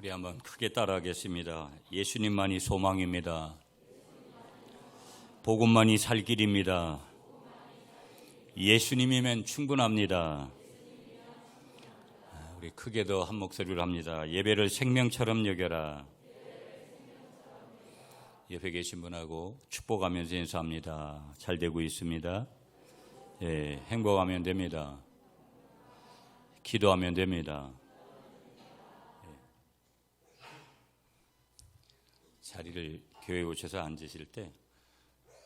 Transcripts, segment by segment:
우리 한번 크게 따라하겠습니다. 예수님만이 소망입니다. 복음만이 살 길입니다. 예수님이면 충분합니다. 우리 크게 더 한 목소리로 합니다. 예배를 생명처럼 여겨라. 옆에 계신 분하고 축복하면서 인사합니다. 잘 되고 있습니다. 예, 행복하면 됩니다. 기도하면 됩니다. 자리를 교회에 오셔서 앉으실 때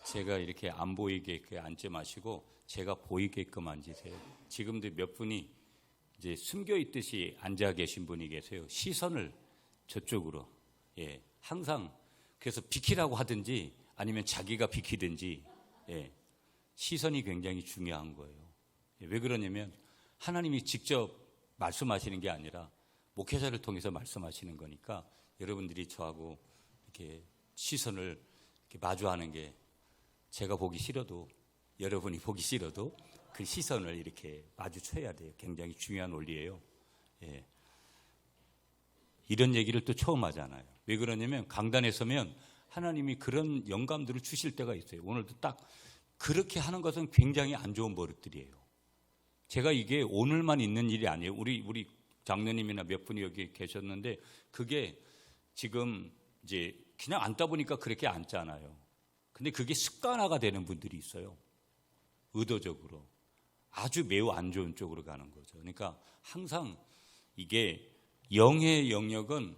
제가 이렇게 안 보이게끔 앉지 마시고 제가 보이게끔 앉으세요. 지금도 몇 분이 이제 숨겨 있듯이 앉아 계신 분이 계세요. 시선을 저쪽으로. 예, 항상 그래서 비키라고 하든지 아니면 자기가 비키든지 시선이 굉장히 중요한 거예요. 왜 그러냐면 하나님이 직접 말씀하시는 게 아니라 목회자를 통해서 말씀하시는 거니까 여러분들이 저하고 이렇게 시선을 이렇게 마주하는 게 제가 보기 싫어도 여러분이 보기 싫어도 그 시선을 이렇게 마주쳐야 돼요. 굉장히 중요한 원리예요. 예. 이런 얘기를 또 처음 하잖아요. 왜 그러냐면 강단에 서면 하나님이 그런 영감들을 주실 때가 있어요. 오늘도 딱 그렇게 하는 것은 굉장히 안 좋은 버릇들이에요. 제가 이게 오늘만 있는 일이 아니에요. 우리 장로님이나 몇 분이 여기 계셨는데 그게 지금 이제 그냥 앉다 보니까 그렇게 앉잖아요. 근데 그게 습관화가 되는 분들이 있어요. 의도적으로. 아주 매우 안 좋은 쪽으로 가는 거죠. 그러니까 항상 이게 영의 영역은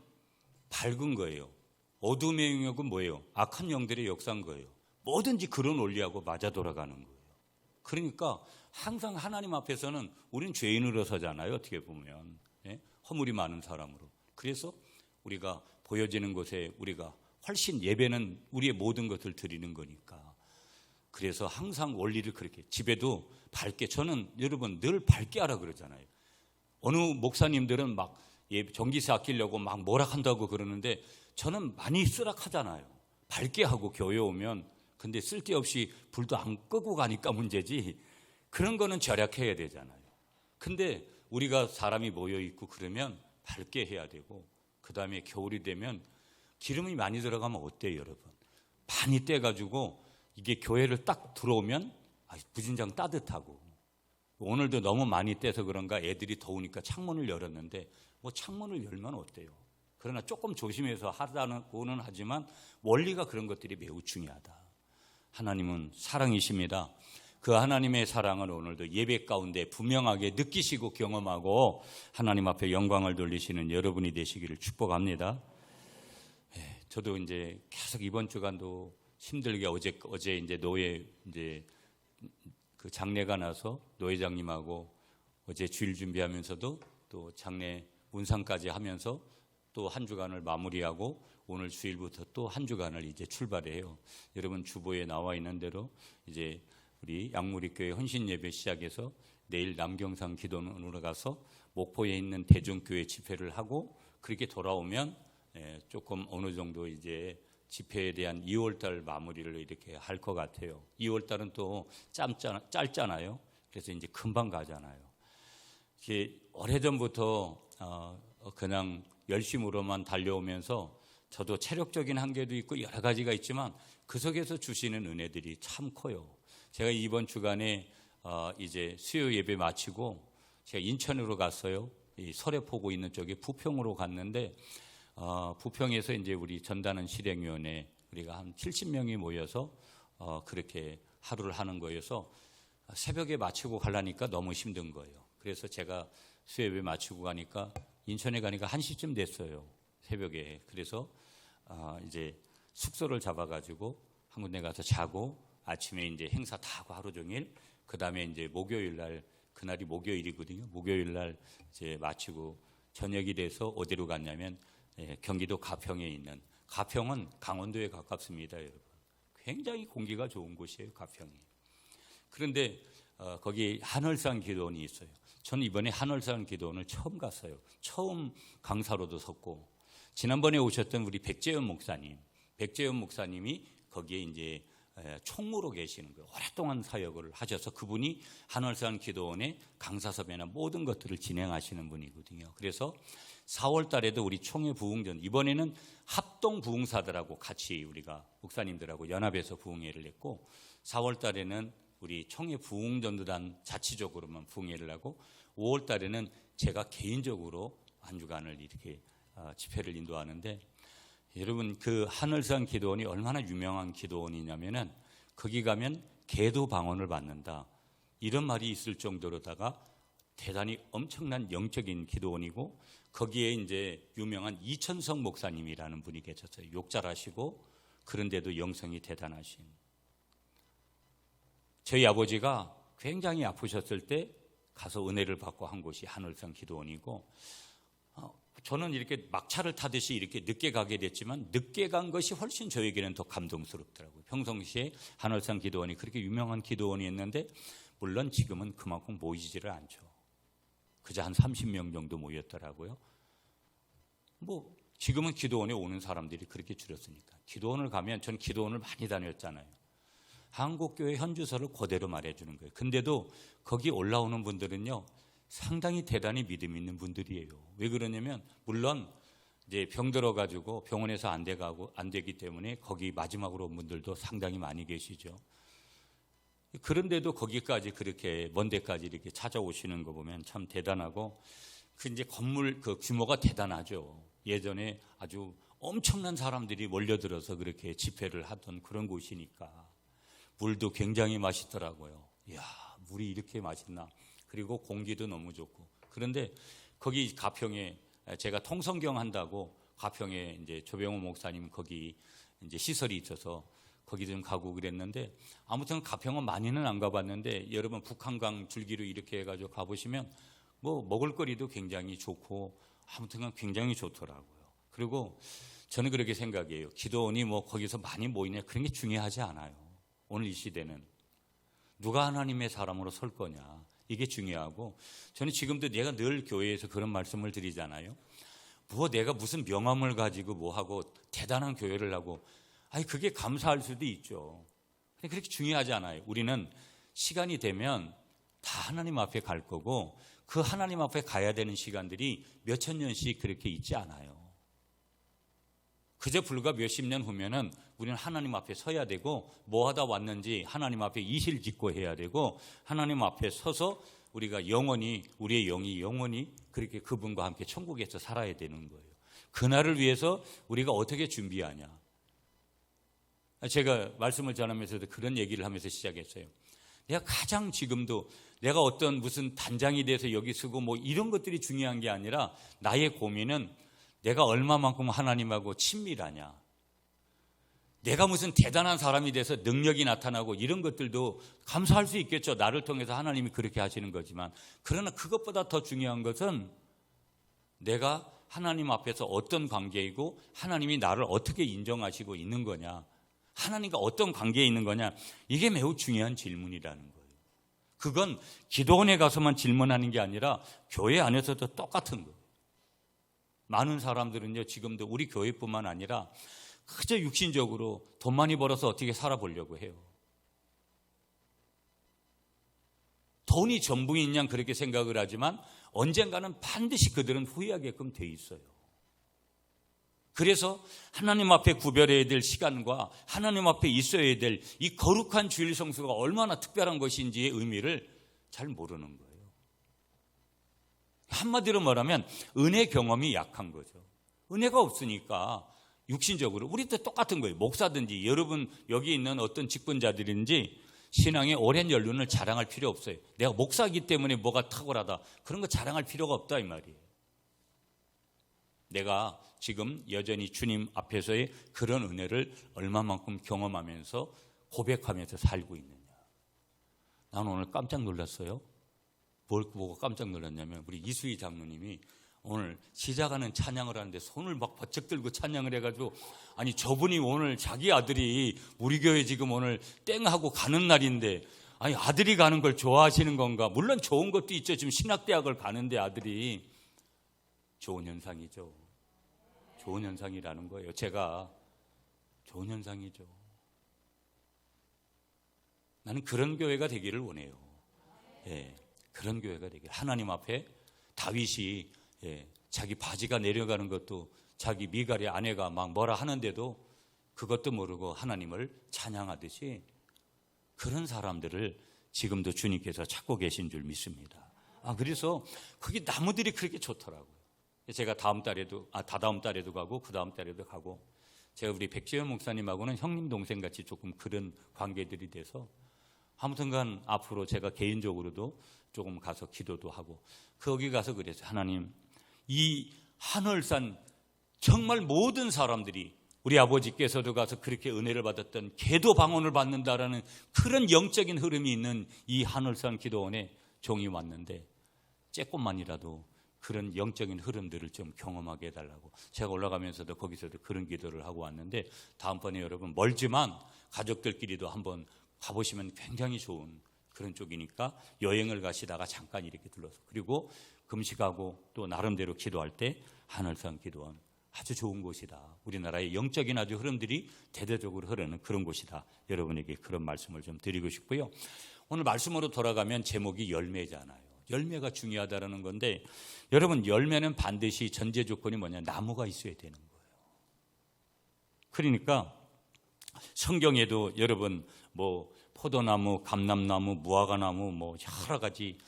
밝은 거예요. 어둠의 영역은 뭐예요? 악한 영들의 역사인 거예요. 뭐든지 그런 원리하고 맞아 돌아가는 거예요. 그러니까 항상 하나님 앞에서는 우리는 죄인으로 서잖아요. 어떻게 보면. 허물이 많은 사람으로. 그래서 우리가 보여지는 곳에 우리가 훨씬 예배는 우리의 모든 것을 드리는 거니까. 그래서 항상 원리를 그렇게 집에도 밝게 저는 여러분 늘 밝게 하라 그러잖아요. 어느 목사님들은 막 전기세 아끼려고 막 뭐락한다고 그러는데 저는 많이 쓰락하잖아요. 밝게 하고 교회 오면. 근데 쓸데없이 불도 안 끄고 가니까 문제지 그런 거는 절약해야 되잖아요. 근데 우리가 사람이 모여있고 그러면 밝게 해야 되고 그 다음에 겨울이 되면 기름이 많이 들어가면 어때요, 여러분? 많이 떼가지고 이게 교회를 딱 들어오면 부진장 따뜻하고 오늘도 너무 많이 떼서 그런가 애들이 더우니까 창문을 열었는데 뭐 창문을 열면 어때요? 그러나 조금 조심해서 하다고는 하지만 원리가 그런 것들이 매우 중요하다. 하나님은 사랑이십니다. 그 하나님의 사랑을 오늘도 예배 가운데 분명하게 느끼시고 경험하고 하나님 앞에 영광을 돌리시는 여러분이 되시기를 축복합니다. 저도 이제 계속 이번 주간도 힘들게 어제 이제 노예 이제 그 장례가 나서 노회장님하고 어제 주일 준비하면서도 또 장례 문상까지 하면서 또 한 주간을 마무리하고 오늘 주일부터 또 한 주간을 이제 출발해요. 여러분 주보에 나와 있는 대로 이제 우리 양무리교회 헌신 예배 시작해서 내일 남경산 기도원으로 가서 목포에 있는 대중교회 집회를 하고 그렇게 돌아오면 조금 어느 정도 이제 집회에 대한 2월달 마무리를 이렇게 할 것 같아요. 2월달은 또 짧잖아요. 그래서 이제 금방 가잖아요. 오래전부터 그냥 열심으로만 달려오면서 저도 체력적인 한계도 있고 여러 가지가 있지만 그 속에서 주시는 은혜들이 참 커요. 제가 이번 주간에 이제 수요 예배 마치고 제가 인천으로 갔어요. 이 설해포구 있는 쪽에 부평으로 갔는데 부평에서 이제 우리 전단원 실행위원회 우리가 한 70명이 모여서 그렇게 하루를 하는 거여서 새벽에 마치고 가려니까 너무 힘든 거예요. 그래서 제가 수요 예배 마치고 가니까 인천에 가니까 1시쯤 됐어요. 새벽에. 그래서 이제 숙소를 잡아가지고 한 군데 가서 자고 아침에 이제 행사 다 하고 하루 종일 그 다음에 이제 목요일 날 그날이 목요일이거든요. 목요일 날 이제 마치고 저녁이 돼서 어디로 갔냐면 경기도 가평에 있는 가평은 강원도에 가깝습니다, 여러분. 굉장히 공기가 좋은 곳이에요, 가평이. 그런데 거기 한월산 기도원이 있어요. 저는 이번에 한월산 기도원을 처음 갔어요. 처음 강사로도 섰고 지난번에 오셨던 우리 백재현 목사님이 거기에 이제 총무로 계시는 거예요. 오랫동안 사역을 하셔서 그분이 한월산 기도원의 강사섭외나 모든 것들을 진행하시는 분이거든요. 그래서 4월 달에도 우리 총회 부흥전, 이번에는 합동 부흥사들하고 같이 우리가 목사님들하고 연합해서 부흥회를 했고, 4월 달에는 우리 총회 부흥전도단 자치적으로만 부흥회를 하고, 5월 달에는 제가 개인적으로 한 주간을 이렇게 집회를 인도하는데, 여러분 그 하늘산 기도원이 얼마나 유명한 기도원이냐면은 거기 가면 개도 방언을 받는다, 이런 말이 있을 정도로다가 대단히 엄청난 영적인 기도원이고, 거기에 이제 유명한 이천성 목사님이라는 분이 계셨어요. 욕 잘하시고 그런데도 영성이 대단하신. 저희 아버지가 굉장히 아프셨을 때 가서 은혜를 받고 한 곳이 하늘산 기도원이고, 저는 이렇게 막차를 타듯이 이렇게 늦게 가게 됐지만 늦게 간 것이 훨씬 저에게는 더 감동스럽더라고요. 평상시에 하늘산 기도원이 그렇게 유명한 기도원이었는데, 물론 지금은 그만큼 모이지를 않죠. 그저 한 30명 정도 모였더라고요. 뭐 지금은 기도원에 오는 사람들이 그렇게 줄었으니까. 기도원을 가면, 전 기도원을 많이 다녔잖아요. 한국교회 현주소를 그대로 말해주는 거예요. 근데도 거기 올라오는 분들은요, 상당히 대단히 믿음 있는 분들이에요. 왜 그러냐면, 물론 이제 병 들어가지고 병원에서 안 되기 때문에 거기 마지막으로 온 분들도 상당히 많이 계시죠. 그런데도 거기까지 그렇게 먼 데까지 이렇게 찾아오시는 거 보면 참 대단하고, 그 이제 건물 그 규모가 대단하죠. 예전에 아주 엄청난 사람들이 몰려들어서 그렇게 집회를 하던 그런 곳이니까. 물도 굉장히 맛있더라고요. 이야, 물이 이렇게 맛있나. 그리고 공기도 너무 좋고. 그런데 거기 가평에 제가 통성경 한다고 가평에 이제 조병호 목사님 거기 이제 시설이 있어서 거기 좀 가고 그랬는데, 아무튼 가평은 많이는 안 가봤는데, 여러분 북한강 줄기로 이렇게 해가지고 가보시면 뭐 먹을거리도 굉장히 좋고 아무튼 굉장히 좋더라고요. 그리고 저는 그렇게 생각해요. 기도원이 뭐 거기서 많이 모이냐 그런 게 중요하지 않아요. 오늘 이 시대는 누가 하나님의 사람으로 설 거냐, 이게 중요하고, 저는 지금도 내가 늘 교회에서 그런 말씀을 드리잖아요. 뭐 내가 무슨 명함을 가지고 뭐 하고 대단한 교회를 하고, 아니 그게 감사할 수도 있죠. 근데 그렇게 중요하지 않아요. 우리는 시간이 되면 다 하나님 앞에 갈 거고, 그 하나님 앞에 가야 되는 시간들이 몇천 년씩 그렇게 있지 않아요. 그저 불과 몇십 년 후면은 우리는 하나님 앞에 서야 되고, 뭐 하다 왔는지 하나님 앞에 이실 짓고 해야 되고, 하나님 앞에 서서 우리가 영원히, 우리의 영이 영원히 그렇게 그분과 함께 천국에서 살아야 되는 거예요. 그날을 위해서 우리가 어떻게 준비하냐. 제가 말씀을 전하면서도 그런 얘기를 하면서 시작했어요. 내가 가장 지금도 내가 어떤 무슨 단장이 돼서 여기 서고 뭐 이런 것들이 중요한 게 아니라, 나의 고민은 내가 얼마만큼 하나님하고 친밀하냐. 내가 무슨 대단한 사람이 돼서 능력이 나타나고 이런 것들도 감사할 수 있겠죠. 나를 통해서 하나님이 그렇게 하시는 거지만, 그러나 그것보다 더 중요한 것은 내가 하나님 앞에서 어떤 관계이고 하나님이 나를 어떻게 인정하시고 있는 거냐, 하나님과 어떤 관계에 있는 거냐, 이게 매우 중요한 질문이라는 거예요. 그건 기도원에 가서만 질문하는 게 아니라 교회 안에서도 똑같은 거예요. 많은 사람들은요, 지금도 우리 교회뿐만 아니라 그저 육신적으로 돈 많이 벌어서 어떻게 살아보려고 해요. 돈이 전부인 양 그렇게 생각을 하지만 언젠가는 반드시 그들은 후회하게끔 돼 있어요. 그래서 하나님 앞에 구별해야 될 시간과 하나님 앞에 있어야 될 이 거룩한 주일 성수가 얼마나 특별한 것인지의 의미를 잘 모르는 거예요. 한마디로 말하면 은혜 경험이 약한 거죠. 은혜가 없으니까 육신적으로 우리도 똑같은 거예요. 목사든지 여러분 여기 있는 어떤 직분자들인지 신앙의 오랜 연륜을 자랑할 필요 없어요. 내가 목사이기 때문에 뭐가 탁월하다, 그런 거 자랑할 필요가 없다 이 말이에요. 내가 지금 여전히 주님 앞에서의 그런 은혜를 얼마만큼 경험하면서 고백하면서 살고 있느냐. 나는 오늘 깜짝 놀랐어요. 뭘 보고 깜짝 놀랐냐면, 우리 이수희 장로님이 오늘 시작하는 찬양을 하는데 손을 막 버쩍 들고 찬양을 해가지고, 아니 저분이 오늘 자기 아들이 우리 교회 지금 오늘 땡하고 가는 날인데, 아니 아들이 가는 걸 좋아하시는 건가. 물론 좋은 것도 있죠. 지금 신학대학을 가는데 아들이. 좋은 현상이죠. 좋은 현상이라는 거예요. 제가 좋은 현상이죠. 나는 그런 교회가 되기를 원해요. 예, 그런 교회가 되기를. 하나님 앞에 다윗이 자기 바지가 내려가는 것도 자기 미갈의 아내가 막 뭐라 하는데도 그것도 모르고 하나님을 찬양하듯이 그런 사람들을 지금도 주님께서 찾고 계신 줄 믿습니다. 그래서 그게 나무들이 그렇게 좋더라고요. 제가 다다음 달에도 가고 그 다음 달에도 가고, 제가 우리 백지현 목사님하고는 형님 동생 같이 조금 그런 관계들이 돼서 아무튼간 앞으로 제가 개인적으로도 조금 가서 기도도 하고, 거기 가서 그랬어요. 하나님, 이 하늘산 정말 모든 사람들이, 우리 아버지께서도 가서 그렇게 은혜를 받았던 계도 방언을 받는다라는 그런 영적인 흐름이 있는 이 하늘산 기도원에 종이 왔는데 조금만이라도 그런 영적인 흐름들을 좀 경험하게 해달라고 제가 올라가면서도 거기서도 그런 기도를 하고 왔는데, 다음번에 여러분 멀지만 가족들끼리도 한번 가보시면 굉장히 좋은 그런 쪽이니까 여행을 가시다가 잠깐 이렇게 들러서, 그리고 금식하고 또 나름대로 기도할 때 하늘산 기도원 아주 좋은 곳이다. 우리나라의 영적인 아주 흐름들이 대대적으로 흐르는 그런 곳이다. 여러분에게 그런 말씀을 좀 드리고 싶고요. 오늘 말씀으로 돌아가면 제목이 열매잖아요. 열매가 중요하다는 건데, 여러분 열매는 반드시 전제 조건이 뭐냐? 나무가 있어야 되는 거예요. 그러니까 성경에도 여러분 뭐 포도나무, 감람나무, 무화과나무 뭐 여러 가지,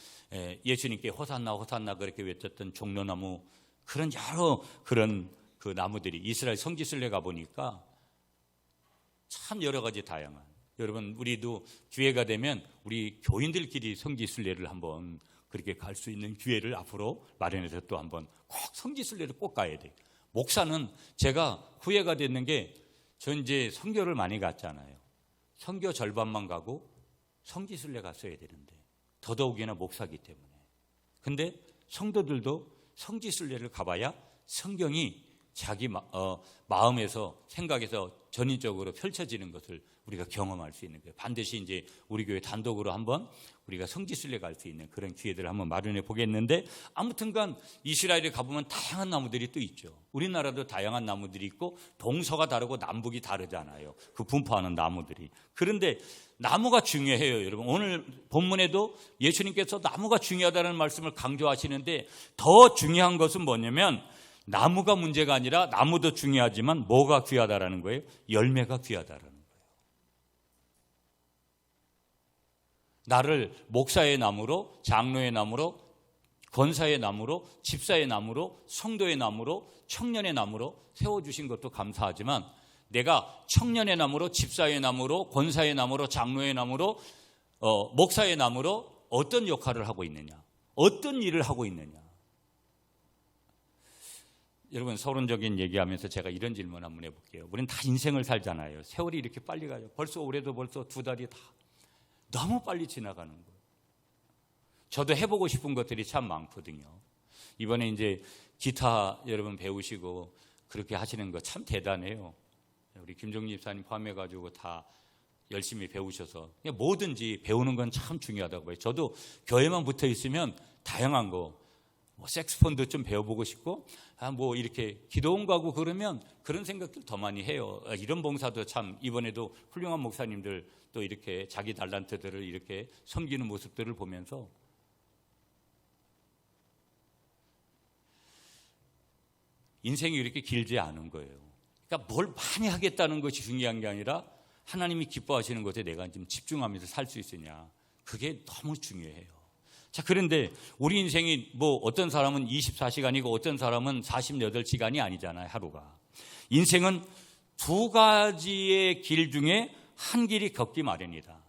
예수님께 호산나 호산나 그렇게 외쳤던 종려나무, 그런 여러 그런 그 나무들이 이스라엘 성지순례 가보니까 참 여러 가지 다양한, 여러분 우리도 기회가 되면 우리 교인들끼리 성지순례를 한번 그렇게 갈 수 있는 기회를 앞으로 마련해서 또 한번 꼭 성지순례를 꼭 가야 돼요. 목사는 제가 후회가 됐는 게, 저 이제 선교를 많이 갔잖아요. 선교 절반만 가고 성지순례 갔어야 되는데, 더더욱이나 목사기 때문에. 근데 성도들도 성지순례를 가봐야 성경이 자기 마음에서, 생각에서 전인적으로 펼쳐지는 것을 우리가 경험할 수 있는 거예요. 반드시 이제 우리 교회 단독으로 한번 우리가 성지순례 갈 수 있는 그런 기회들을 한번 마련해 보겠는데, 아무튼간 이스라엘에 가보면 다양한 나무들이 또 있죠. 우리나라도 다양한 나무들이 있고 동서가 다르고 남북이 다르잖아요. 그 분포하는 나무들이. 그런데 나무가 중요해요, 여러분. 오늘 본문에도 예수님께서 나무가 중요하다는 말씀을 강조하시는데, 더 중요한 것은 뭐냐면 나무가 문제가 아니라, 나무도 중요하지만 뭐가 귀하다라는 거예요? 열매가 귀하다라는 거예요. 나를 목사의 나무로, 장로의 나무로, 권사의 나무로, 집사의 나무로, 성도의 나무로, 청년의 나무로 세워주신 것도 감사하지만, 내가 청년의 나무로, 집사의 나무로, 권사의 나무로, 장로의 나무로, 목사의 나무로 어떤 역할을 하고 있느냐, 어떤 일을 하고 있느냐. 여러분, 서론적인 얘기하면서 제가 이런 질문 한번 해볼게요. 우리는 다 인생을 살잖아요. 세월이 이렇게 빨리 가요. 벌써 올해도 벌써 2달이 다 너무 빨리 지나가는 거예요. 저도 해보고 싶은 것들이 참 많거든요. 이번에 이제 기타 여러분 배우시고 그렇게 하시는 거 참 대단해요. 우리 김종립 집사님 포함해가지고 다 열심히 배우셔서, 뭐든지 배우는 건 참 중요하다고 봐요. 저도 교회만 붙어 있으면 다양한 거, 뭐 색스폰도 좀 배워보고 싶고, 뭐 이렇게 기도원 가고 그러면 그런 생각들 더 많이 해요. 이런 봉사도 참, 이번에도 훌륭한 목사님들 또 이렇게 자기 달란트들을 이렇게 섬기는 모습들을 보면서 인생이 이렇게 길지 않은 거예요. 그러니까 뭘 많이 하겠다는 것이 중요한 게 아니라 하나님이 기뻐하시는 것에 내가 좀 집중하면서 살 수 있으냐, 그게 너무 중요해요. 자, 그런데 우리 인생이 뭐 어떤 사람은 24시간이고 어떤 사람은 48시간이 아니잖아요, 하루가. 인생은 2가지의 길 중에 한 길이 걷기 마련이다.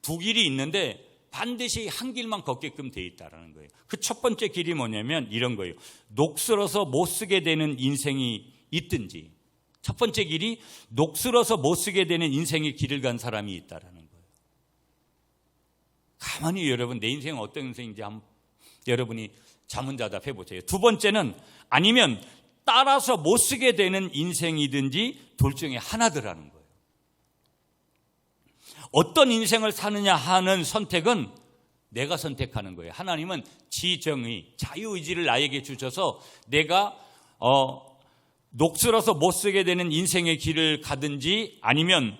2길이 있는데 반드시 한 길만 걷게끔 돼 있다는 거예요. 그 첫 번째 길이 뭐냐면 이런 거예요. 녹슬어서 못 쓰게 되는 인생이 있든지, 첫 번째 길이 녹슬어서 못 쓰게 되는 인생의 길을 간 사람이 있다라는 거예요. 가만히 여러분, 내 인생은 어떤 인생인지 한번 여러분이 자문자답 해보세요. 두 번째는, 아니면 따라서 못 쓰게 되는 인생이든지 둘 중에 하나더라는 거예요. 어떤 인생을 사느냐 하는 선택은 내가 선택하는 거예요. 하나님은 지정의, 자유의지를 나에게 주셔서 내가 녹슬어서 못 쓰게 되는 인생의 길을 가든지 아니면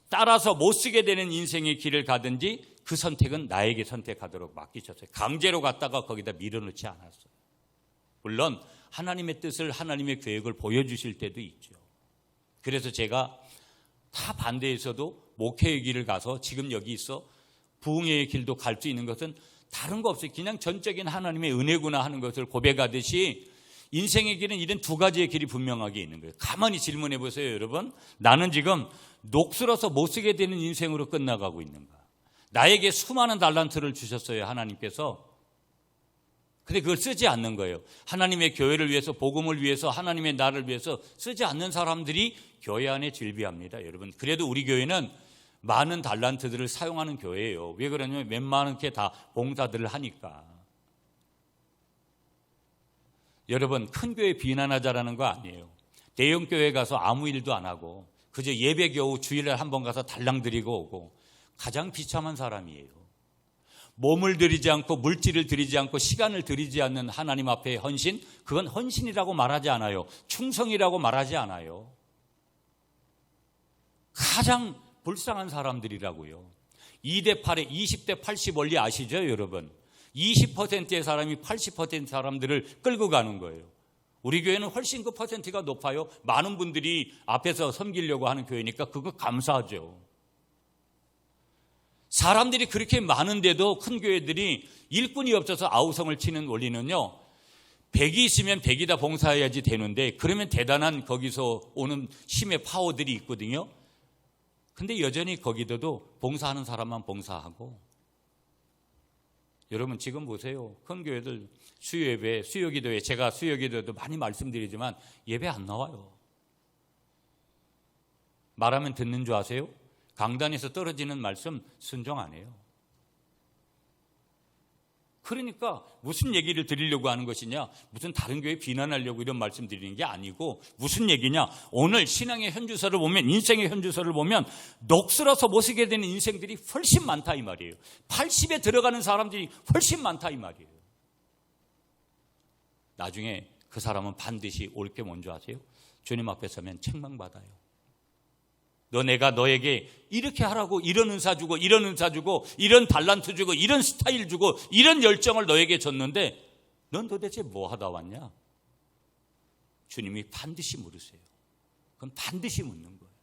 따라서 못 쓰게 되는 인생의 길을 가든지 그 선택은 나에게 선택하도록 맡기셨어요. 강제로 갔다가 거기다 밀어넣지 않았어요. 물론 하나님의 뜻을, 하나님의 계획을 보여주실 때도 있죠. 그래서 제가 다 반대해서도 목회의 길을 가서 지금 여기 있어 부흥의 길도 갈 수 있는 것은 다른 거 없어요. 그냥 전적인 하나님의 은혜구나 하는 것을 고백하듯이 인생의 길은 이런 두 가지의 길이 분명하게 있는 거예요. 가만히 질문해 보세요, 여러분. 나는 지금 녹슬어서 못 쓰게 되는 인생으로 끝나가고 있는가? 나에게 수많은 달란트를 주셨어요, 하나님께서. 근데 그걸 쓰지 않는 거예요. 하나님의 교회를 위해서, 복음을 위해서, 하나님의 나를 위해서 쓰지 않는 사람들이 교회 안에 즐비합니다, 여러분. 그래도 우리 교회는 많은 달란트들을 사용하는 교회예요. 왜 그러냐면 웬만하게 다 봉사들을 하니까. 여러분, 큰 교회 비난하자라는 거 아니에요. 대형 교회 가서 아무 일도 안 하고 그저 예배 겨우 주일에 한 번 가서 달랑 드리고 오고 가장 비참한 사람이에요. 몸을 들이지 않고 물질을 들이지 않고 시간을 들이지 않는 하나님 앞에 헌신, 그건 헌신이라고 말하지 않아요. 충성이라고 말하지 않아요. 가장 불쌍한 사람들이라고요. 2대 8에 20대 80 원리 아시죠, 여러분? 20%의 사람이 80% 사람들을 끌고 가는 거예요. 우리 교회는 훨씬 그 퍼센트가 높아요. 많은 분들이 앞에서 섬기려고 하는 교회니까 그거 감사하죠. 사람들이 그렇게 많은데도 큰 교회들이 일꾼이 없어서 아우성을 치는 원리는요, 100이 있으면 100이다 봉사해야지 되는데, 그러면 대단한 거기서 오는 힘의 파워들이 있거든요. 근데 여전히 거기서도 봉사하는 사람만 봉사하고. 여러분 지금 보세요. 큰 교회들 수요예배, 수요기도회, 제가 수요기도회도 많이 말씀드리지만 예배 안 나와요. 말하면 듣는 줄 아세요? 강단에서 떨어지는 말씀 순종 안 해요. 그러니까 무슨 얘기를 드리려고 하는 것이냐, 무슨 다른 교회 비난하려고 이런 말씀 드리는 게 아니고, 무슨 얘기냐, 오늘 신앙의 현주소를 보면, 인생의 현주소를 보면 녹슬어서 못 쓰게 되는 인생들이 훨씬 많다 이 말이에요. 80에 들어가는 사람들이 훨씬 많다 이 말이에요. 나중에 그 사람은 반드시 올 게 뭔지 아세요? 주님 앞에 서면 책망받아요. 내가 너에게 이렇게 하라고 이런 은사 주고 이런 은사 주고 이런 달란트 주고 이런 스타일 주고 이런 열정을 너에게 줬는데 넌 도대체 뭐 하다 왔냐? 주님이 반드시 물으세요. 그건 반드시 묻는 거예요.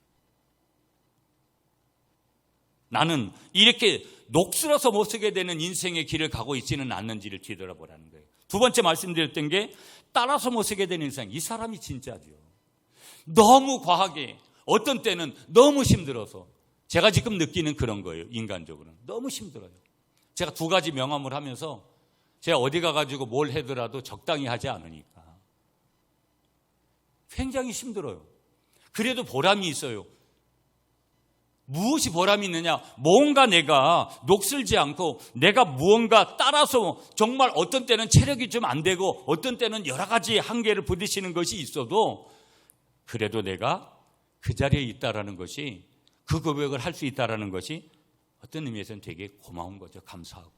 나는 이렇게 녹슬어서 못 쓰게 되는 인생의 길을 가고 있지는 않는지를 뒤돌아보라는 거예요. 두 번째 말씀드렸던 게 따라서 못 쓰게 되는 인생. 이 사람이 진짜죠. 너무 과하게, 어떤 때는 너무 힘들어서, 제가 지금 느끼는 그런 거예요. 인간적으로는 너무 힘들어요. 제가 두 가지 명함을 하면서 제가 어디 가가지고 뭘 하더라도 적당히 하지 않으니까 굉장히 힘들어요. 그래도 보람이 있어요. 무엇이 보람이 있느냐? 뭔가 내가 녹슬지 않고 내가 무언가 따라서, 정말 어떤 때는 체력이 좀 안 되고 어떤 때는 여러 가지 한계를 부딪히는 것이 있어도 그래도 내가 그 자리에 있다라는 것이, 그 고백을 할 수 있다라는 것이 어떤 의미에서는 되게 고마운 거죠. 감사하고.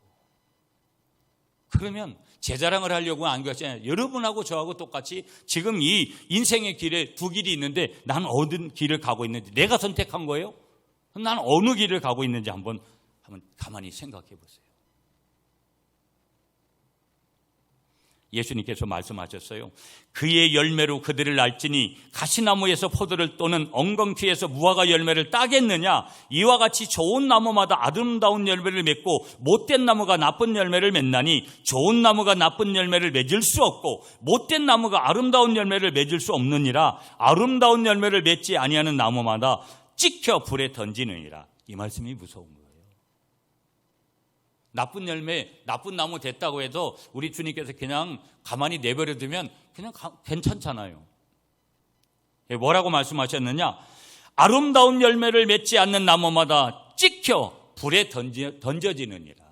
그러면 제 자랑을 하려고 안 그러잖아요. 여러분하고 저하고 똑같이 지금 이 인생의 길에 두 길이 있는데 나는 어느 길을 가고 있는지, 내가 선택한 거예요? 나는 어느 길을 가고 있는지 한번 가만히 생각해 보세요. 예수님께서 말씀하셨어요. 그의 열매로 그들을 알지니 가시나무에서 포도를 또는 엉겅퀴에서 무화과 열매를 따겠느냐? 이와 같이 좋은 나무마다 아름다운 열매를 맺고 못된 나무가 나쁜 열매를 맺나니 좋은 나무가 나쁜 열매를 맺을 수 없고 못된 나무가 아름다운 열매를 맺을 수 없느니라. 아름다운 열매를 맺지 아니하는 나무마다 찍혀 불에 던지느니라. 이 말씀이 무서운 거예요. 나쁜 열매, 나쁜 나무 됐다고 해도 우리 주님께서 그냥 가만히 내버려두면 그냥 괜찮잖아요. 뭐라고 말씀하셨느냐? 아름다운 열매를 맺지 않는 나무마다 찍혀 불에 던져지느니라.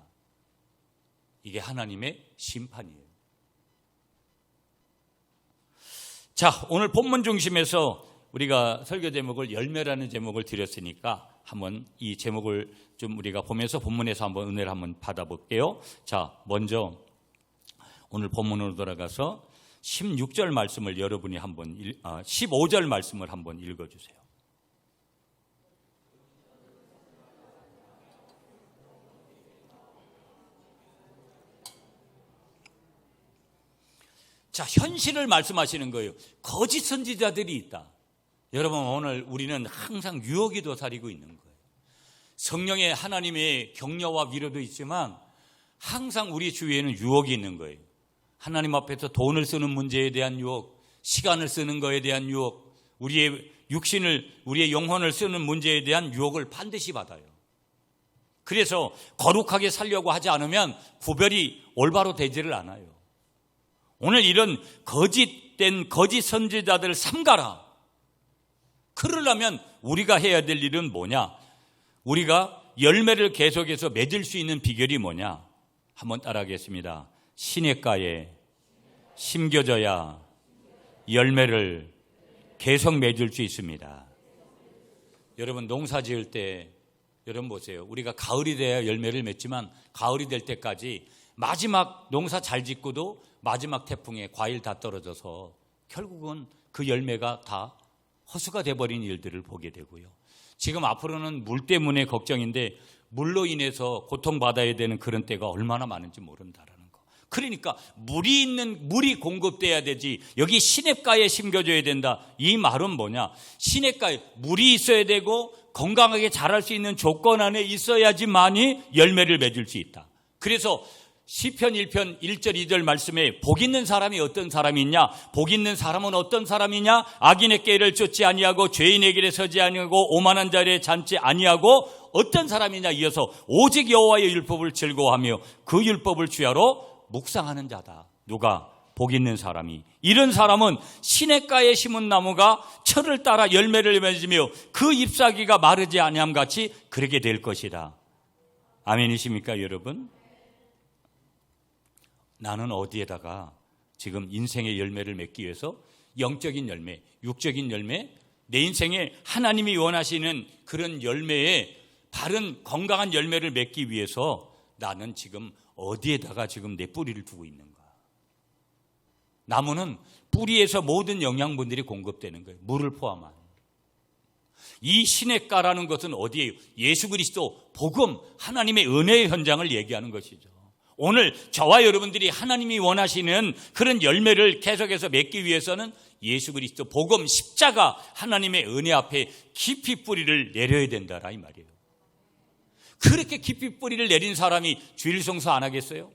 이게 하나님의 심판이에요. 자, 오늘 본문 중심에서 우리가 설교 제목을 열매라는 제목을 드렸으니까 한번 이 제목을 좀 우리가 보면서 본문에서 한번 은혜를 한번 받아볼게요. 자, 먼저 오늘 본문으로 돌아가서 16절 말씀을 여러분이 한번 15절 말씀을 한번 읽어주세요. 자, 현실을 말씀하시는 거예요. 거짓 선지자들이 있다. 여러분, 오늘 우리는 항상 유혹이 도사리고 있는 거예요. 성령의 하나님의 격려와 위로도 있지만 항상 우리 주위에는 유혹이 있는 거예요. 하나님 앞에서 돈을 쓰는 문제에 대한 유혹, 시간을 쓰는 거에 대한 유혹, 우리의 육신을, 우리의 영혼을 쓰는 문제에 대한 유혹을 반드시 받아요. 그래서 거룩하게 살려고 하지 않으면 구별이 올바로 되지를 않아요. 오늘 이런 거짓된 거짓 선지자들을 삼가라. 그러려면 우리가 해야 될 일은 뭐냐? 우리가 열매를 계속해서 맺을 수 있는 비결이 뭐냐? 한번 따라하겠습니다. 시냇가에 심겨져야 열매를 계속 맺을 수 있습니다. 여러분, 농사 지을 때 여러분 보세요. 우리가 가을이 돼야 열매를 맺지만 가을이 될 때까지 마지막 농사 잘 짓고도 마지막 태풍에 과일 다 떨어져서 결국은 그 열매가 다 허수가 돼버린 일들을 보게 되고요. 지금 앞으로는 물 때문에 걱정인데 물로 인해서 고통받아야 되는 그런 때가 얼마나 많은지 모른다라는 거. 그러니까 물이 공급돼야 되지. 여기 시냇가에 심겨져야 된다. 이 말은 뭐냐? 시냇가에 물이 있어야 되고 건강하게 자랄 수 있는 조건 안에 있어야지만이 열매를 맺을 수 있다. 그래서 시편 1편 1절 2절 말씀에 복 있는 사람이 어떤 사람이 있냐? 복 있는 사람은 어떤 사람이냐? 악인의 꾀를 쫓지 아니하고 죄인의 길에 서지 아니하고 오만한 자리에 앉지 아니하고 어떤 사람이냐? 이어서 오직 여호와의 율법을 즐거워하며 그 율법을 주야로 묵상하는 자다. 누가? 복 있는 사람이. 이런 사람은 시냇가에 심은 나무가 철을 따라 열매를 맺으며 그 잎사귀가 마르지 아니함 같이 그렇게 될 것이다. 아멘이십니까, 여러분? 나는 어디에다가 지금 인생의 열매를 맺기 위해서 영적인 열매, 육적인 열매, 내 인생에 하나님이 원하시는 그런 열매에 바른 건강한 열매를 맺기 위해서 나는 지금 어디에다가 지금 내 뿌리를 두고 있는가? 나무는 뿌리에서 모든 영양분들이 공급되는 거예요. 물을 포함한. 이 시냇가라는 것은 어디예요? 예수 그리스도 복음, 하나님의 은혜의 현장을 얘기하는 것이죠. 오늘 저와 여러분들이 하나님이 원하시는 그런 열매를 계속해서 맺기 위해서는 예수 그리스도 복음, 십자가, 하나님의 은혜 앞에 깊이 뿌리를 내려야 된다라 이 말이에요. 그렇게 깊이 뿌리를 내린 사람이 주일 성수 안 하겠어요?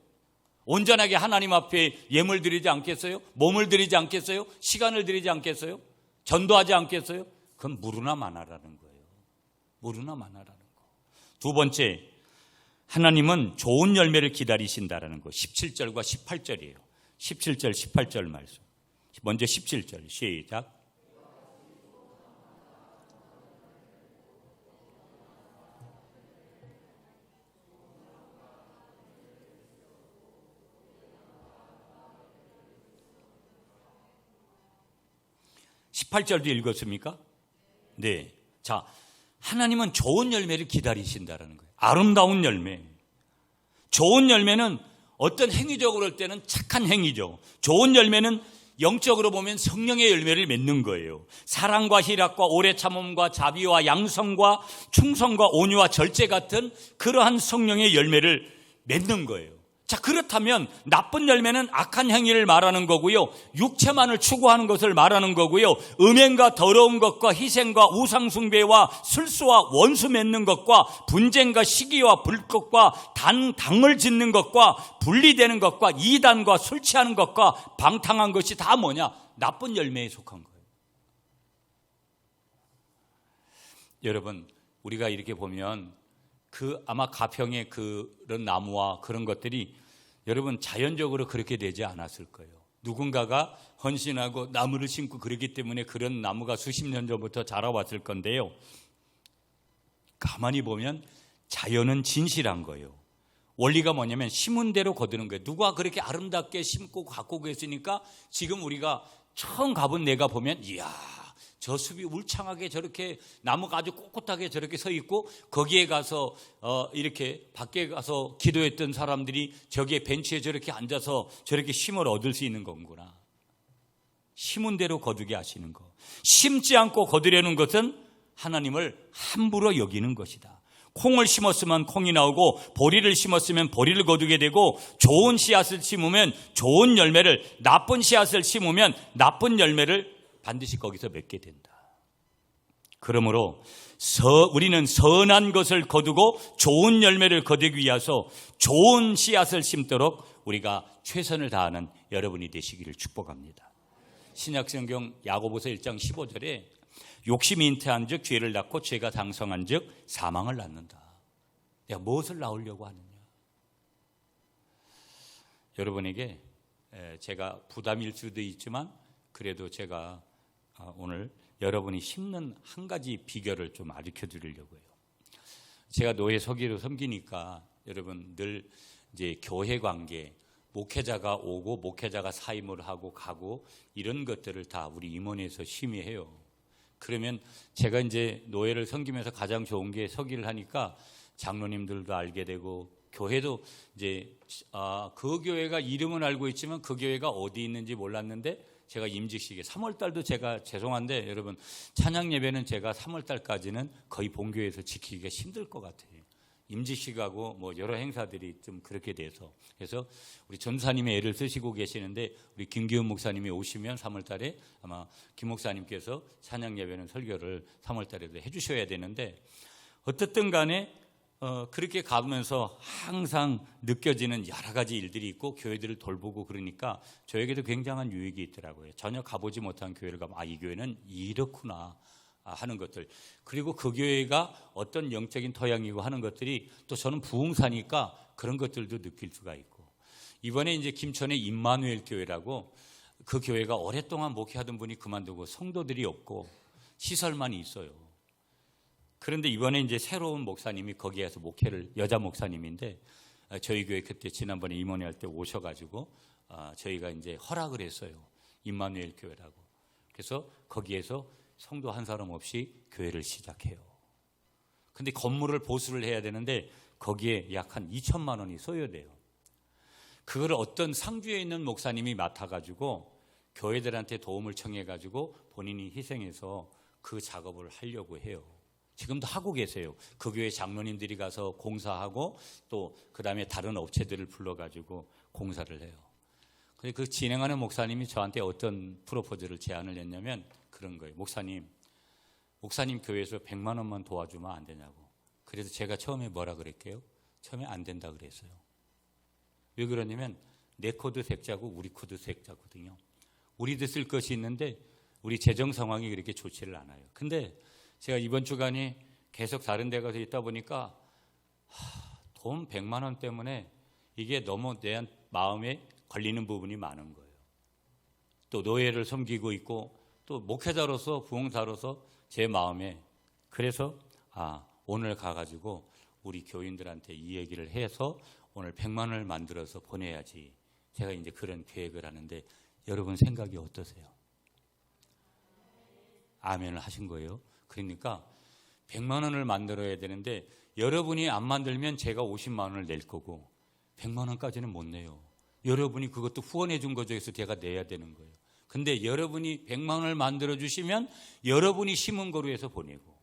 온전하게 하나님 앞에 예물 드리지 않겠어요? 몸을 드리지 않겠어요? 시간을 드리지 않겠어요? 전도하지 않겠어요? 그건 무르나 마나라는 거예요. 무르나 마나라는 거. 두 번째, 하나님은 좋은 열매를 기다리신다라는 거. 17절과 18절이에요. 17절, 18절 말씀. 먼저 17절 시작. (18절도) 읽었습니까? 네. 자, 하나님은 좋은 열매를 기다리신다라는 거예요. 아름다운 열매. 좋은 열매는 어떤 행위적으로 할 때는 착한 행위죠. 좋은 열매는 영적으로 보면 성령의 열매를 맺는 거예요. 사랑과 희락과 오래 참음과 자비와 양성과 충성과 온유와 절제 같은 그러한 성령의 열매를 맺는 거예요. 자, 그렇다면 나쁜 열매는 악한 행위를 말하는 거고요. 육체만을 추구하는 것을 말하는 거고요. 음행과 더러운 것과 희생과 우상숭배와 술수와 원수 맺는 것과 분쟁과 시기와 불꽃과 당을 짓는 것과 분리되는 것과 이단과 술 취하는 것과 방탕한 것이 다 뭐냐? 나쁜 열매에 속한 거예요. 여러분, 우리가 이렇게 보면 아마 가평의 그런 나무와 그런 것들이 여러분 자연적으로 그렇게 되지 않았을 거예요. 누군가가 헌신하고 나무를 심고 그러기 때문에 그런 나무가 수십 년 전부터 자라왔을 건데요. 가만히 보면 자연은 진실한 거예요. 원리가 뭐냐면 심은 대로 거두는 거예요. 누가 그렇게 아름답게 심고 가꾸고 했으니까 지금 우리가 처음 가본 내가 보면 이야, 저 숲이 울창하게 저렇게 나무가 아주 꼿꼿하게 저렇게 서 있고 거기에 가서 이렇게 밖에 가서 기도했던 사람들이 저기에 벤치에 저렇게 앉아서 저렇게 쉼을 얻을 수 있는 거구나. 심은 대로 거두게 하시는 거. 심지 않고 거두려는 것은 하나님을 함부로 여기는 것이다. 콩을 심었으면 콩이 나오고 보리를 심었으면 보리를 거두게 되고 좋은 씨앗을 심으면 좋은 열매를, 나쁜 씨앗을 심으면 나쁜 열매를 반드시 거기서 맺게 된다. 그러므로 우리는 선한 것을 거두고 좋은 열매를 거두기 위해서 좋은 씨앗을 심도록 우리가 최선을 다하는 여러분이 되시기를 축복합니다. 신약성경 야고보서 1장 15절에 욕심이 잉태한 즉 죄를 낳고 죄가 장성한 즉 사망을 낳는다. 내가 무엇을 낳으려고 하느냐. 여러분에게 제가 부담일 수도 있지만 그래도 제가 오늘 여러분이 심는 한 가지 비결을 좀 가르쳐 드리려고 해요. 제가 노예 서기로 섬기니까 여러분 늘 이제 교회 관계, 목회자가 오고 목회자가 사임을 하고 가고 이런 것들을 다 우리 임원회에서 심의해요. 그러면 제가 이제 노예를 섬기면서 가장 좋은 게 서기를 하니까 장로님들도 알게 되고 교회도 이제 그 교회가 이름은 알고 있지만 그 교회가 어디 있는지 몰랐는데 제가 임직식에 3월달도 제가 죄송한데 여러분 찬양 예배는 제가 3월달까지는 거의 본교회에서 지키기가 힘들 것 같아요. 임직식하고 뭐 여러 행사들이 좀 그렇게 돼서 그래서 우리 전사님의 애를 쓰시고 계시는데 우리 김기훈 목사님이 오시면 3월달에 아마 김 목사님께서 찬양 예배는 설교를 3월달에도 해주셔야 되는데 어떻든 간에 그렇게 가면서 항상 느껴지는 여러 가지 일들이 있고 교회들을 돌보고 그러니까 저에게도 굉장한 유익이 있더라고요. 전혀 가보지 못한 교회를 가면 이 교회는 이렇구나 하는 것들, 그리고 그 교회가 어떤 영적인 토양이고 하는 것들이 또 저는 부흥사니까 그런 것들도 느낄 수가 있고, 이번에 이제 김천의 임마누엘 교회라고 그 교회가 오랫동안 목회하던 분이 그만두고 성도들이 없고 시설만 있어요. 그런데 이번에 이제 새로운 목사님이 거기에서 목회를, 여자 목사님인데 저희 교회 그때 지난번에 임원회 할 때 오셔가지고 저희가 이제 허락을 했어요. 임마누엘 교회라고. 그래서 거기에서 성도 한 사람 없이 교회를 시작해요. 근데 건물을 보수를 해야 되는데 거기에 약 한 2천만 원이 소요돼요. 그걸 어떤 상주에 있는 목사님이 맡아가지고 교회들한테 도움을 청해가지고 본인이 희생해서 그 작업을 하려고 해요. 지금도 하고 계세요. 그 교회 장로님들이 가서 공사하고 또 그 다음에 다른 업체들을 불러가지고 공사를 해요. 근데 그 진행하는 목사님이 저한테 어떤 프로포즈를 제안을 했냐면 그런 거예요. 목사님 교회에서 100만 원만 도와주면 안 되냐고. 그래서 제가 처음에 뭐라 그랬게요? 처음에 안 된다 그랬어요. 왜 그러냐면 내 코드 색자고 우리 코드 색자거든요. 우리도 쓸 것이 있는데 우리 재정 상황이 그렇게 좋지를 않아요. 근데 제가 이번 주간에 계속 다른 데 가서 있다 보니까 돈 100만 원 때문에 이게 너무 내 마음에 걸리는 부분이 많은 거예요. 또 노예를 섬기고 있고 또 목회자로서 부흥사로서 제 마음에, 그래서 오늘 가가지고 우리 교인들한테 이 얘기를 해서 오늘 100만 원을 만들어서 보내야지. 제가 이제 그런 계획을 하는데 여러분 생각이 어떠세요? 아멘을 하신 거예요. 그러니까 100만 원을 만들어야 되는데 여러분이 안 만들면 제가 50만 원을 낼 거고 100만 원까지는 못 내요. 여러분이 그것도 후원해 준 거 중에서 제가 내야 되는 거예요. 근데 여러분이 100만 원을 만들어 주시면 여러분이 심은 거로 해서 보내고,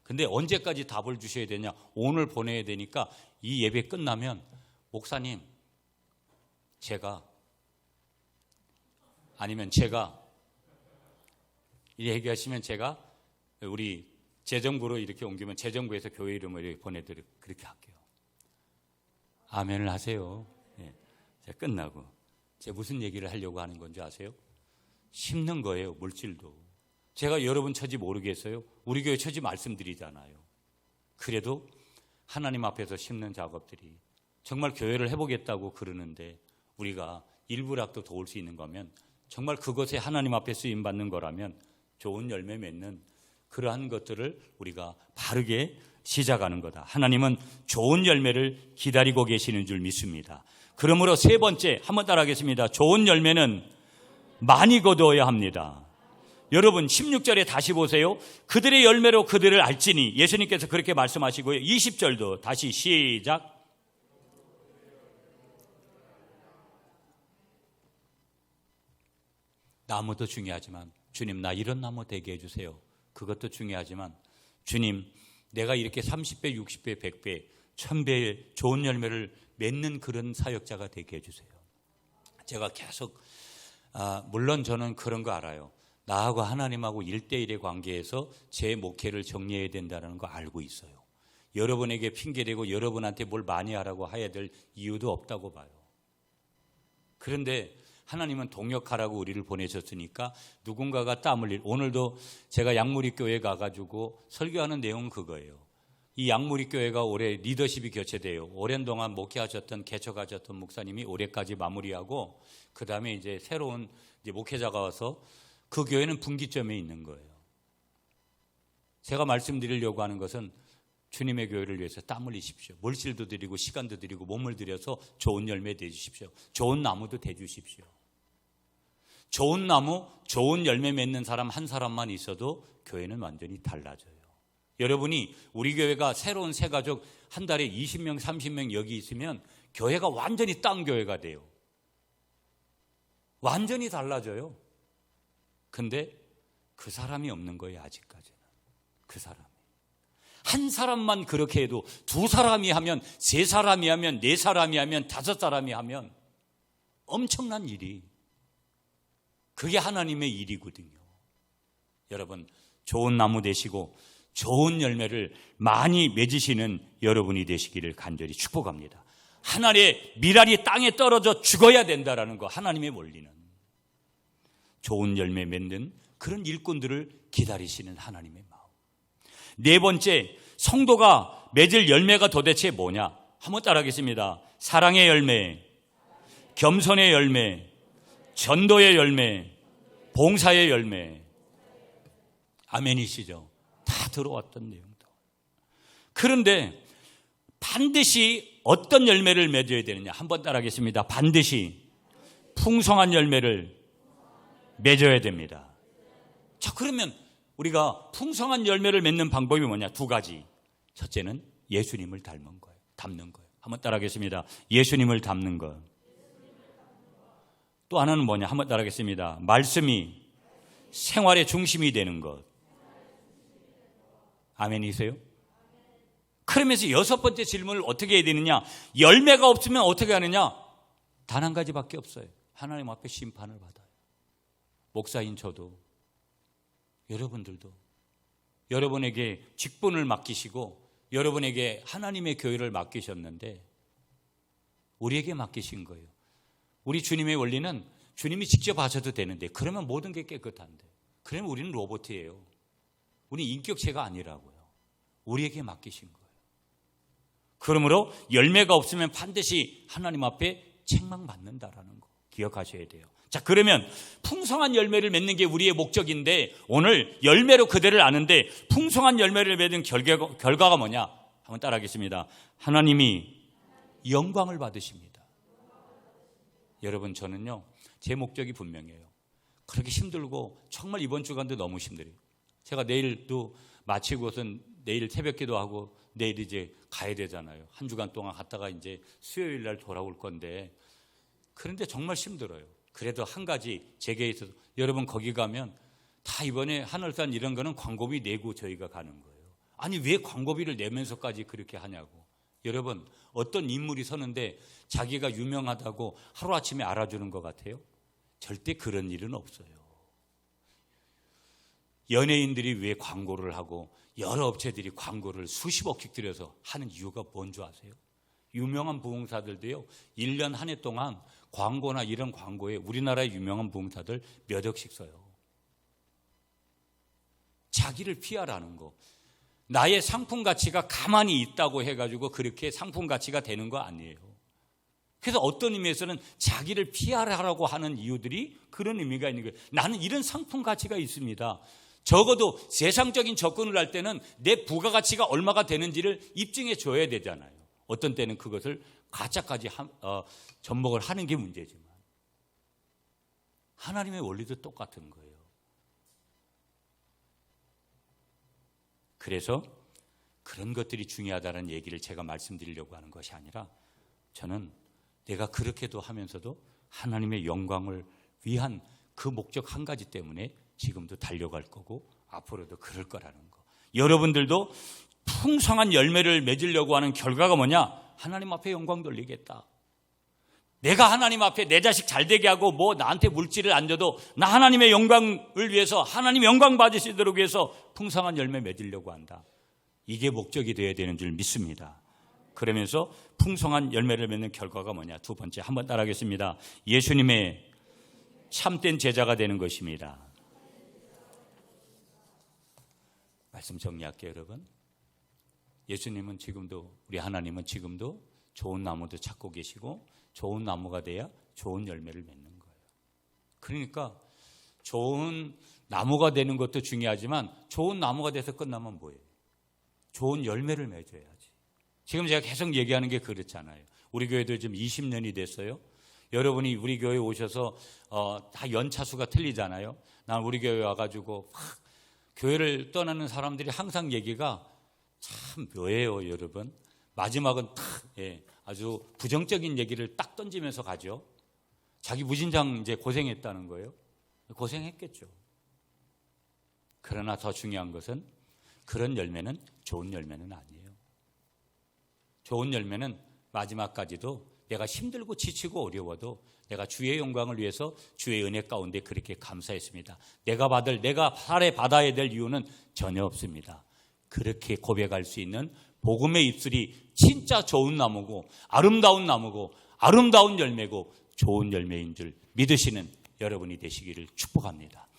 근데 언제까지 답을 주셔야 되냐? 오늘 보내야 되니까 이 예배 끝나면 목사님 제가 이 얘기하시면 제가 우리 재정부로 이렇게 옮기면 재정부에서 교회 이름을 이렇게 보내드리고 그렇게 할게요. 아멘을 하세요. 네. 제가 끝나고 제가 무슨 얘기를 하려고 하는 건지 아세요? 심는 거예요. 물질도. 제가 여러분 처지 모르겠어요. 우리 교회 처지 말씀드리잖아요. 그래도 하나님 앞에서 심는 작업들이 정말 교회를 해보겠다고 그러는데 우리가 일부라도 도울 수 있는 거면 정말 그것에 하나님 앞에 쓰임받는 거라면 좋은 열매 맺는 그러한 것들을 우리가 바르게 시작하는 거다. 하나님은 좋은 열매를 기다리고 계시는 줄 믿습니다. 그러므로 세 번째, 한번 따라하겠습니다. 좋은 열매는 많이 거두어야 합니다. 여러분 16절에 다시 보세요. 그들의 열매로 그들을 알지니, 예수님께서 그렇게 말씀하시고요. 20절도 다시 시작. 나무도 중요하지만 주님 나 이런 나무 되게 해주세요. 그것도 중요하지만 주님 내가 이렇게 30배, 60배, 100배, 1000배의 좋은 열매를 맺는 그런 사역자가 되게 해주세요. 제가 계속 물론 저는 그런 거 알아요. 나하고 하나님하고 1대1의 관계에서 제 목회를 정리해야 된다는 거 알고 있어요. 여러분에게 핑계대고 여러분한테 뭘 많이 하라고 해야 될 이유도 없다고 봐요. 그런데 하나님은 동역하라고 우리를 보내셨으니까 누군가가 땀 흘릴, 오늘도 제가 양무리 교회 가가지고 설교하는 내용은 그거예요. 이 양무리 교회가 올해 리더십이 교체돼요. 오랜 동안 목회하셨던 개척하셨던 목사님이 올해까지 마무리하고 그 다음에 이제 새로운 이제 목회자가 와서 그 교회는 분기점에 있는 거예요. 제가 말씀드리려고 하는 것은 주님의 교회를 위해서 땀 흘리십시오. 물질도 드리고 시간도 드리고 몸을 들여서 좋은 열매 내주십시오. 좋은 나무도 대주십시오. 좋은 나무, 좋은 열매 맺는 사람 한 사람만 있어도 교회는 완전히 달라져요. 여러분이 우리 교회가 새로운 새 가족 한 달에 20명, 30명 여기 있으면 교회가 완전히 딴 교회가 돼요. 완전히 달라져요. 근데 그 사람이 없는 거예요, 아직까지는. 그 사람이. 한 사람만 그렇게 해도 두 사람이 하면, 세 사람이 하면, 네 사람이 하면, 다섯 사람이 하면 엄청난 일이. 그게 하나님의 일이거든요. 여러분, 좋은 나무 되시고 좋은 열매를 많이 맺으시는 여러분이 되시기를 간절히 축복합니다. 하나님의 밀알이 땅에 떨어져 죽어야 된다라는 거, 하나님의 원리는. 좋은 열매 맺는 그런 일꾼들을 기다리시는 하나님의 마음. 네 번째, 성도가 맺을 열매가 도대체 뭐냐? 한번 따라하겠습니다. 사랑의 열매, 겸손의 열매, 전도의 열매, 봉사의 열매. 아멘이시죠? 다 들어왔던 내용도. 그런데 반드시 어떤 열매를 맺어야 되느냐? 한번 따라하겠습니다. 반드시 풍성한 열매를 맺어야 됩니다. 자, 그러면 우리가 풍성한 열매를 맺는 방법이 뭐냐? 두 가지. 첫째는 예수님을 닮는 거예요. 한번 따라하겠습니다. 예수님을 닮는 것. 또 하나는 뭐냐? 한번 따라하겠습니다. 말씀이 생활의 중심이 되는 것. 아멘이세요? 그러면서 여섯 번째 질문을 어떻게 해야 되느냐? 열매가 없으면 어떻게 하느냐? 단 한 가지밖에 없어요. 하나님 앞에 심판을 받아요. 목사인 저도, 여러분들도 여러분에게 직분을 맡기시고 여러분에게 하나님의 교회를 맡기셨는데 우리에게 맡기신 거예요. 우리 주님의 원리는 주님이 직접 하셔도 되는데 그러면 모든 게 깨끗한데, 그러면 우리는 로봇이에요. 우리 인격체가 아니라고요. 우리에게 맡기신 거예요. 그러므로 열매가 없으면 반드시 하나님 앞에 책망받는다라는 거 기억하셔야 돼요. 자, 그러면 풍성한 열매를 맺는 게 우리의 목적인데 오늘 열매로 그대를 아는데 풍성한 열매를 맺은 결과가 뭐냐? 한번 따라하겠습니다. 하나님이 영광을 받으십니다. 여러분, 저는요 제 목적이 분명해요. 그렇게 힘들고 정말 이번 주간도 너무 힘들어요. 제가 내일도 마치고선 내일 새벽기도 하고 내일 이제 가야 되잖아요. 한 주간 동안 갔다가 이제 수요일 날 돌아올 건데, 그런데 정말 힘들어요. 그래도 한 가지 제게 있어서, 여러분 거기 가면 다 이번에 하늘산 이런 거는 광고비 내고 저희가 가는 거예요. 아니 왜 광고비를 내면서까지 그렇게 하냐고. 여러분, 어떤 인물이 서는데 자기가 유명하다고 하루아침에 알아주는 것 같아요? 절대 그런 일은 없어요. 연예인들이 왜 광고를 하고 여러 업체들이 광고를 수십억씩 들여서 하는 이유가 뭔지 아세요? 유명한 부흥사들도요 1년 한 해 동안 광고나 이런 광고에 우리나라의 유명한 부흥사들 몇 억씩 써요. 자기를 피하라는 거. 나의 상품 가치가 가만히 있다고 해가지고 그렇게 상품 가치가 되는 거 아니에요. 그래서 어떤 의미에서는 자기를 피하라고 하는 이유들이 그런 의미가 있는 거예요. 나는 이런 상품 가치가 있습니다. 적어도 세상적인 접근을 할 때는 내 부가가치가 얼마가 되는지를 입증해 줘야 되잖아요. 어떤 때는 그것을 가짜까지 접목을 하는 게 문제지만 하나님의 원리도 똑같은 거예요. 그래서 그런 것들이 중요하다는 얘기를 제가 말씀드리려고 하는 것이 아니라, 저는 내가 그렇게도 하면서도 하나님의 영광을 위한 그 목적 한 가지 때문에 지금도 달려갈 거고 앞으로도 그럴 거라는 거. 여러분들도 풍성한 열매를 맺으려고 하는 결과가 뭐냐? 하나님 앞에 영광 돌리겠다. 내가 하나님 앞에 내 자식 잘 되게 하고 뭐 나한테 물질을 안 줘도 나 하나님의 영광을 위해서 하나님 영광 받으시도록 위해서 풍성한 열매 맺으려고 한다. 이게 목적이 되어야 되는 줄 믿습니다. 그러면서 풍성한 열매를 맺는 결과가 뭐냐? 두 번째, 한번 따라하겠습니다. 예수님의 참된 제자가 되는 것입니다. 말씀 정리할게요, 여러분. 예수님은 지금도, 우리 하나님은 지금도 좋은 나무도 찾고 계시고 좋은 나무가 돼야 좋은 열매를 맺는 거예요. 그러니까 좋은 나무가 되는 것도 중요하지만 좋은 나무가 돼서 끝나면 뭐예요? 좋은 열매를 맺어야지. 지금 제가 계속 얘기하는 게 그렇잖아요. 우리 교회도 지금 20년이 됐어요. 여러분이 우리 교회에 오셔서 다 연차수가 틀리잖아요. 난 우리 교회 와가지고 막 교회를 떠나는 사람들이 항상 얘기가 참 묘해요, 여러분. 마지막은 아주 부정적인 얘기를 딱 던지면서 가죠. 자기 무진장 이제 고생했다는 거예요. 고생했겠죠. 그러나 더 중요한 것은 그런 열매는 좋은 열매는 아니에요. 좋은 열매는 마지막까지도 내가 힘들고 지치고 어려워도 내가 주의 영광을 위해서 주의 은혜 가운데 그렇게 감사했습니다. 내가 받아야 될 이유는 전혀 없습니다. 그렇게 고백할 수 있는 복음의 입술이 진짜 좋은 나무고 아름다운 나무고 아름다운 열매고 좋은 열매인 줄 믿으시는 여러분이 되시기를 축복합니다.